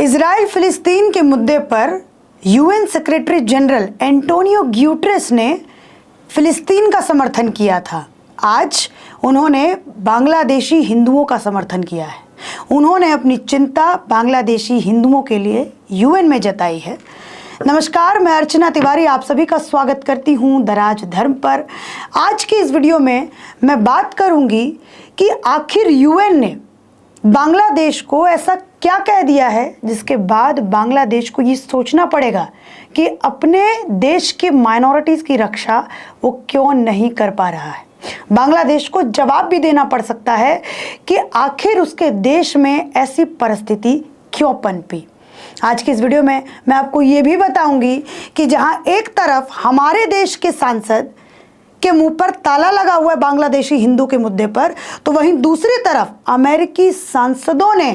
Israel फिलिस्तीन के मुद्दे पर UN secretary general Antonio Guterres ने फिलिस्तीन का समर्थन किया था। आज उन्होंने बांग्लादेशी हिंदुओं का समर्थन किया है। उन्होंने अपनी चिंता बांग्लादेशी हिंदुओं के लिए यूएन में जताई है। नमस्कार, मैं अर्चना तिवारी आप सभी का स्वागत करती हूं दराज धर्म पर। आज की इस वीडियो में मैं बात करूंगी कि आखिर यूएन ने बांग्लादेश को ऐसा क्या कह दिया है जिसके बाद बांग्लादेश को ये सोचना पड़ेगा कि अपने देश के माइनॉरिटीज की रक्षा वो क्यों नहीं कर पा रहा है। बांग्लादेश को जवाब भी देना पड़ सकता है कि आखिर उसके देश में ऐसी परिस्थिति क्यों पनपी। आज की इस वीडियो में मैं आपको ये भी बताऊंगी कि जहां एक तरफ हमारे देश के सांसद के मुंह पर ताला लगा हुआ है बांग्लादेशी हिंदू के मुद्दे पर, तो वहीं दूसरी तरफ अमेरिकी सांसदों ने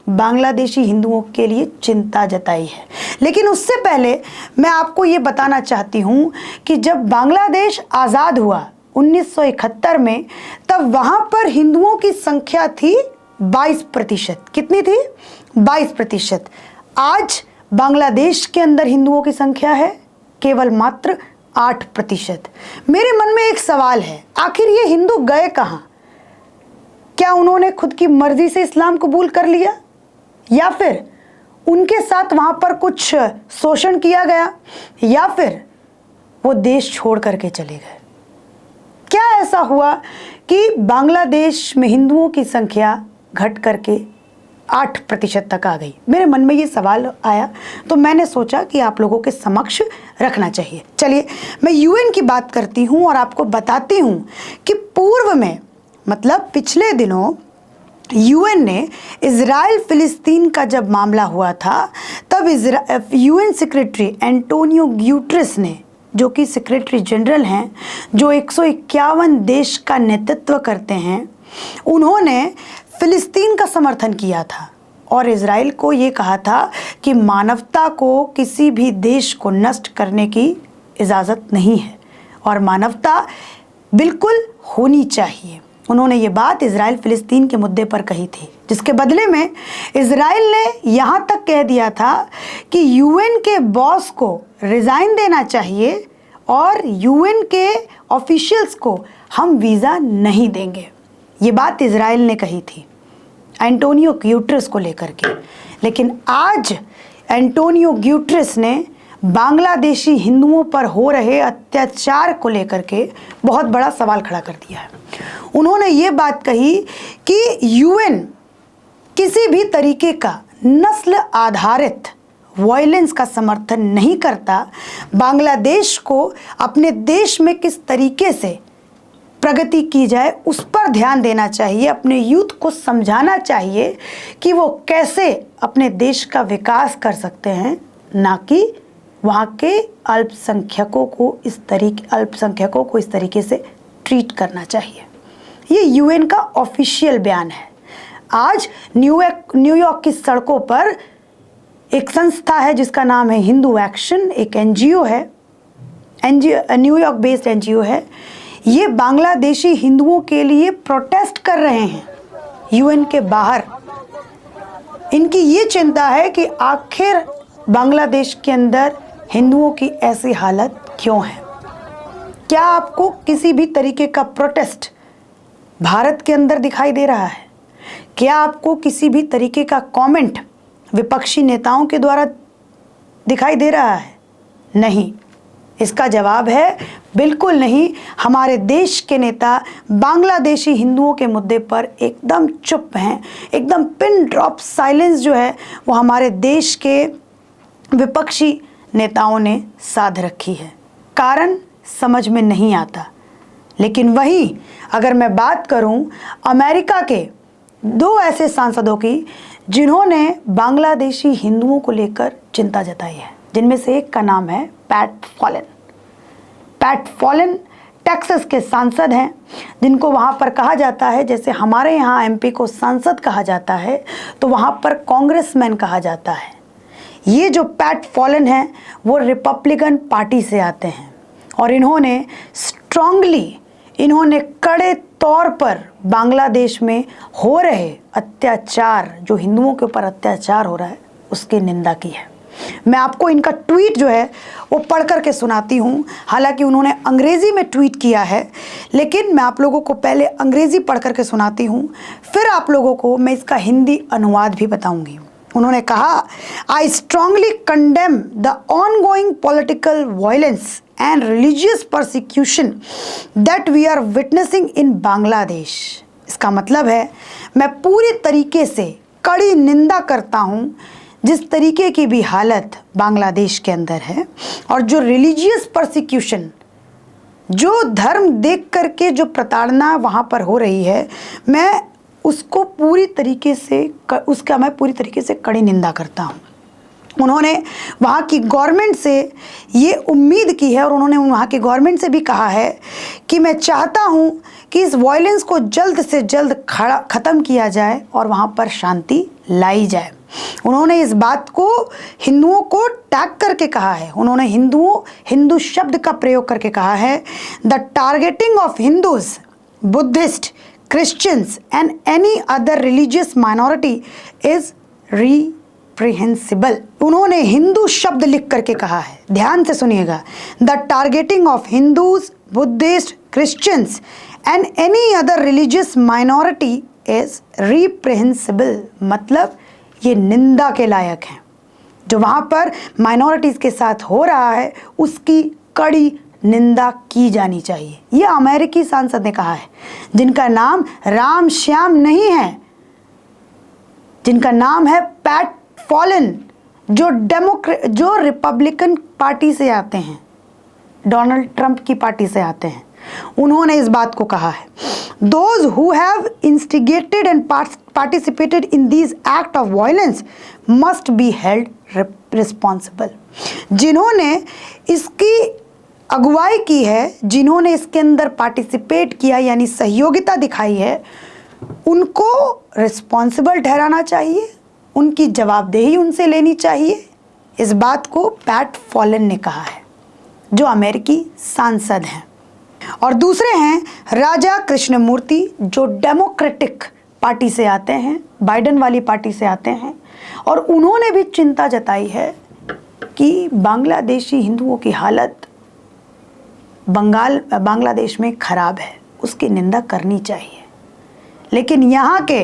बांग्लादेशी हिंदुओं के लिए चिंता जताई है। लेकिन उससे पहले मैं आपको ये बताना चाहती हूँ कि जब बांग्लादेश आज़ाद हुआ 1971 में, तब वहाँ पर हिंदुओं की संख्या थी 22%। कितनी थी? 22%। आज बांग्लादेश के अंदर हिंदुओं की संख्या है केवल मात्र 8%। मेरे मन में एक सवाल है, आखिर ये हिंदू गए कहाँ? क्या उन्होंने खुद की मर्जी से इस्लाम कबूल कर लिया, या फिर उनके साथ वहां पर कुछ शोषण किया गया, या फिर वो देश छोड़ करके चले गए? क्या ऐसा हुआ कि बांग्लादेश में हिंदुओं की संख्या घट करके 8% तक आ गई? मेरे मन में ये सवाल आया तो मैंने सोचा कि आप लोगों के समक्ष रखना चाहिए। चलिए मैं यूएन की बात करती हूँ और आपको बताती हूँ कि पूर्व में, मतलब पिछले दिनों, यूएन ने इजराइल फिलिस्तीन का जब मामला हुआ था, तब यूएन सेक्रेटरी एंटोनियो ग्यूटेरेस ने, जो कि सेक्रेटरी जनरल हैं, जो 151 देश का नेतृत्व करते हैं, उन्होंने फिलिस्तीन का समर्थन किया था और इजराइल को ये कहा था कि मानवता को किसी भी देश को नष्ट करने की इजाज़त नहीं है और मानवता बिल्कुल होनी चाहिए। उन्होंने ये बात इजराइल फिलिस्तीन के मुद्दे पर कही थी, जिसके बदले में इजराइल ने यहाँ तक कह दिया था कि यूएन के बॉस को रिज़ाइन देना चाहिए और यूएन के ऑफिशियल्स को हम वीज़ा नहीं देंगे। ये बात इजराइल ने कही थी एंटोनियो ग्यूटेरेस को लेकर के। लेकिन आज एंटोनियो ग्यूटेरेस ने बांग्लादेशी हिंदुओं पर हो रहे अत्याचार को लेकर के बहुत बड़ा सवाल खड़ा कर दिया है। उन्होंने ये बात कही कि यूएन किसी भी तरीके का नस्ल आधारित वायलेंस का समर्थन नहीं करता। बांग्लादेश को अपने देश में किस तरीके से प्रगति की जाए उस पर ध्यान देना चाहिए। अपने यूथ को समझाना चाहिए कि वो कैसे अपने देश का विकास कर सकते हैं, ना कि वहाँ के अल्पसंख्यकों को इस तरीके से ट्रीट करना चाहिए। ये यूएन का ऑफिशियल बयान है। आज न्यूयॉर्क की सड़कों पर एक संस्था है जिसका नाम है हिंदू एक्शन, एक एनजीओ है, न्यूयॉर्क बेस्ड एनजीओ है। ये बांग्लादेशी हिंदुओं के लिए प्रोटेस्ट कर रहे हैं यूएन के बाहर। इनकी ये चिंता है कि आखिर बांग्लादेश के अंदर हिंदुओं की ऐसी हालत क्यों है। क्या आपको किसी भी तरीके का प्रोटेस्ट भारत के अंदर दिखाई दे रहा है? क्या आपको किसी भी तरीके का कमेंट विपक्षी नेताओं के द्वारा दिखाई दे रहा है? नहीं। इसका जवाब है बिल्कुल नहीं। हमारे देश के नेता बांग्लादेशी हिंदुओं के मुद्दे पर एकदम चुप हैं। एकदम पिन ड्रॉप साइलेंस जो है वो हमारे देश के विपक्षी नेताओं ने साध रखी है। कारण समझ में नहीं आता। लेकिन वहीं अगर मैं बात करूं अमेरिका के 2 ऐसे सांसदों की जिन्होंने बांग्लादेशी हिंदुओं को लेकर चिंता जताई है, जिनमें से एक का नाम है पैट फॉलन टेक्सास के सांसद हैं, जिनको वहाँ पर कहा जाता है, जैसे हमारे यहाँ एमपी को सांसद कहा जाता है तो वहाँ पर कांग्रेसमैन कहा जाता है। ये जो पैट फॉलन हैं वो रिपब्लिकन पार्टी से आते हैं और इन्होंने कड़े तौर पर बांग्लादेश में हो रहे अत्याचार, जो हिंदुओं के ऊपर अत्याचार हो रहा है, उसकी निंदा की है। मैं आपको इनका ट्वीट जो है वो पढ़ करके सुनाती हूँ। हालांकि उन्होंने अंग्रेज़ी में ट्वीट किया है, लेकिन मैं आप लोगों को पहले अंग्रेज़ी पढ़ करके सुनाती हूँ, फिर आप लोगों को मैं इसका हिंदी अनुवाद भी बताऊँगी। उन्होंने कहा, I strongly condemn the ongoing political violence and religious persecution that we are witnessing in Bangladesh. इसका मतलब है, मैं पूरी तरीके से कड़ी निंदा करता हूँ जिस तरीके की भी हालत बांग्लादेश के अंदर है, और जो रिलीजियस परसिक्यूशन, जो धर्म देख करके जो प्रताड़ना वहाँ पर हो रही है, मैं उसको पूरी तरीके से मैं पूरी तरीके से कड़ी निंदा करता हूँ। उन्होंने वहाँ की गवर्नमेंट से ये उम्मीद की है और उन्होंने वहाँ की गवर्नमेंट से भी कहा है कि मैं चाहता हूँ कि इस वायलेंस को जल्द से जल्द ख़त्म किया जाए और वहाँ पर शांति लाई जाए। उन्होंने इस बात को हिंदुओं को टैग करके कहा है। उन्होंने हिंदू शब्द का प्रयोग करके कहा है, the targeting of Hindus, Buddhist, Christians and any other religious minority is reprehensible. उन्होंने हिंदू शब्द लिख करके कहा है, ध्यान से सुनिएगा, the targeting of Hindus, Buddhist, Christians and any other religious minority is reprehensible. मतलब ये निंदा के लायक हैं। जो वहाँ पर माइनॉरिटीज़ के साथ हो रहा है उसकी कड़ी निंदा की जानी चाहिए। ये अमेरिकी सांसद ने कहा है, जिनका नाम राम श्याम नहीं है, जिनका नाम है पैट फॉलन, जो रिपब्लिकन पार्टी से आते हैं, डोनाल्ड ट्रंप की पार्टी से आते हैं। उन्होंने इस बात को कहा है, those who have instigated and participated in these act of violence must be held responsible. जिन्होंने इसकी अगुवाई की है, जिन्होंने इसके अंदर पार्टिसिपेट किया यानी सहयोगिता दिखाई है, उनको रिस्पॉन्सिबल ठहराना चाहिए, उनकी जवाबदेही उनसे लेनी चाहिए। इस बात को पैट फॉलन ने कहा है, जो अमेरिकी सांसद हैं। और दूसरे हैं राजा कृष्णमूर्ति, जो डेमोक्रेटिक पार्टी से आते हैं, बाइडेन वाली पार्टी से आते हैं, और उन्होंने भी चिंता जताई है कि बांग्लादेशी हिंदुओं की हालत बांग्लादेश में खराब है, उसकी निंदा करनी चाहिए। लेकिन यहाँ के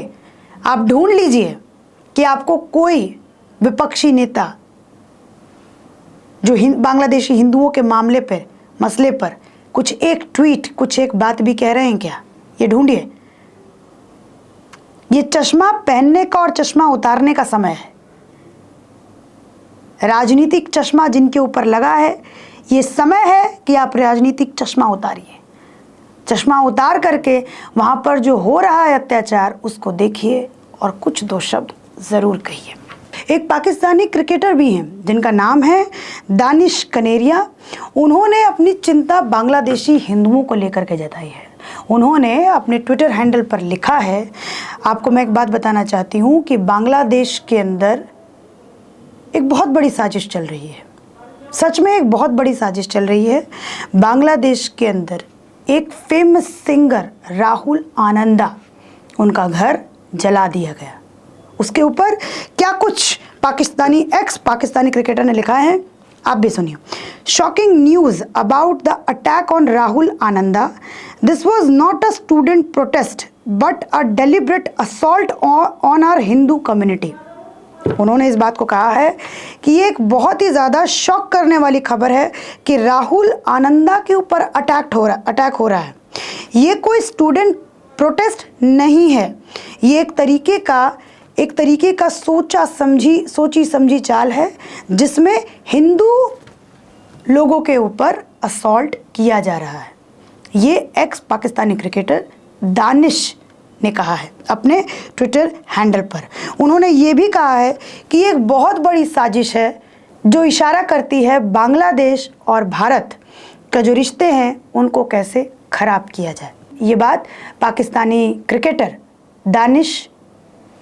आप ढूंढ लीजिए कि आपको कोई विपक्षी नेता जो बांग्लादेशी हिंदुओं के मसले पर कुछ एक ट्वीट, कुछ एक बात भी कह रहे हैं क्या? ये ढूंढिए। ये चश्मा पहनने का और चश्मा उतारने का समय है। राजनीतिक चश्मा जिनके ऊपर लगा है, ये समय है कि आप राजनीतिक चश्मा उतारिए। चश्मा उतार करके वहाँ पर जो हो रहा है अत्याचार, उसको देखिए और कुछ दो शब्द ज़रूर कहिए। एक पाकिस्तानी क्रिकेटर भी हैं जिनका नाम है दानिश कनेरिया। उन्होंने अपनी चिंता बांग्लादेशी हिंदुओं को लेकर के जताई है। उन्होंने अपने ट्विटर हैंडल पर लिखा है, आपको मैं एक बात बताना चाहती हूँ कि बांग्लादेश के अंदर एक बहुत बड़ी साजिश चल रही है। सच में एक बहुत बड़ी साजिश चल रही है। बांग्लादेश के अंदर एक फेमस सिंगर राहुल आनंदा, उनका घर जला दिया गया। उसके ऊपर क्या कुछ एक्स पाकिस्तानी क्रिकेटर ने लिखा है, आप भी सुनिए। Shocking news about the attack on Rahul Ananda. This was not a student protest but a deliberate assault on our Hindu community. उन्होंने इस बात को कहा है कि ये एक बहुत ही ज़्यादा शॉक करने वाली खबर है कि राहुल आनंदा के ऊपर अटैक हो रहा है। ये कोई स्टूडेंट प्रोटेस्ट नहीं है, ये एक तरीके का सोची समझी चाल है, जिसमें हिंदू लोगों के ऊपर असॉल्ट किया जा रहा है। ये एक्स पाकिस्तानी क्रिकेटर दानिश ने कहा है अपने ट्विटर हैंडल पर। उन्होंने ये भी कहा है कि ये एक बहुत बड़ी साजिश है जो इशारा करती है बांग्लादेश और भारत का जो रिश्ते हैं उनको कैसे खराब किया जाए। ये बात पाकिस्तानी क्रिकेटर दानिश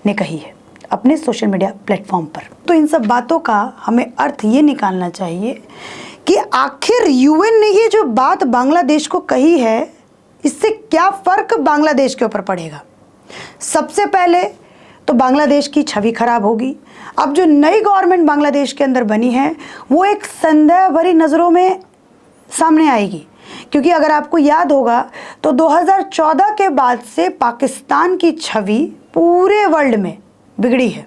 ने कही है अपने सोशल मीडिया प्लेटफॉर्म पर। तो इन सब बातों का हमें अर्थ ये निकालना चाहिए कि आखिर यूएन ने ये जो बात बांग्लादेश को कही है, इससे क्या फ़र्क बांग्लादेश के ऊपर पड़ेगा। सबसे पहले तो बांग्लादेश की छवि खराब होगी। अब जो नई गवर्नमेंट बांग्लादेश के अंदर बनी है वो एक संदेह भरी नज़रों में सामने आएगी, क्योंकि अगर आपको याद होगा तो 2014 के बाद से पाकिस्तान की छवि पूरे वर्ल्ड में बिगड़ी है।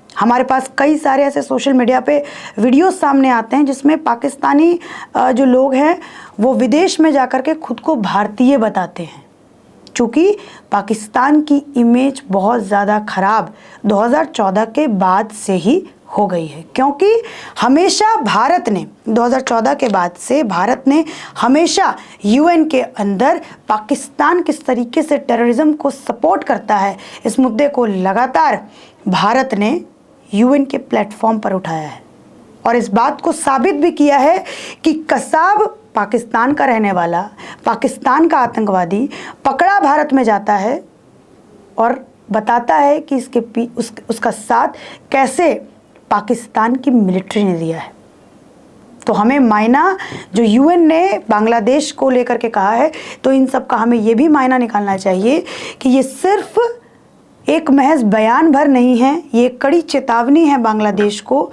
हमारे पास कई सारे ऐसे सोशल मीडिया पे वीडियोस सामने आते हैं जिसमें पाकिस्तानी जो लोग हैं वो विदेश में जाकर के खुद को भारतीय बताते हैं, चूँकि पाकिस्तान की इमेज बहुत ज़्यादा ख़राब 2014 के बाद से ही हो गई है। क्योंकि हमेशा भारत ने 2014 के बाद से भारत ने हमेशा यूएन के अंदर पाकिस्तान किस तरीके से टेररिज्म को सपोर्ट करता है, इस मुद्दे को लगातार भारत ने यूएन के प्लेटफॉर्म पर उठाया है और इस बात को साबित भी किया है कि कसाब पाकिस्तान का रहने वाला, पाकिस्तान का आतंकवादी पकड़ा भारत में जाता है और बताता है कि उसका साथ कैसे पाकिस्तान की मिलिट्री ने दिया है। तो हमें मायना जो यूएन ने बांग्लादेश को लेकर के कहा है, तो इन सब का हमें ये भी मायना निकालना चाहिए कि ये सिर्फ एक महज बयान भर नहीं है, ये कड़ी चेतावनी है बांग्लादेश को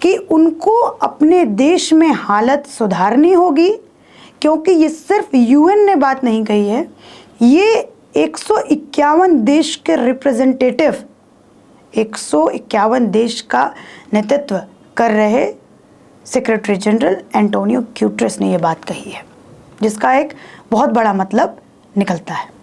कि उनको अपने देश में हालत सुधारनी होगी, क्योंकि ये सिर्फ यूएन ने बात नहीं कही है, ये 151 देश के रिप्रेजेंटेटिव 151 देश का नेतृत्व कर रहे सेक्रेटरी जनरल एंटोनियो ग्यूटेरेस ने ये बात कही है, जिसका एक बहुत बड़ा मतलब निकलता है।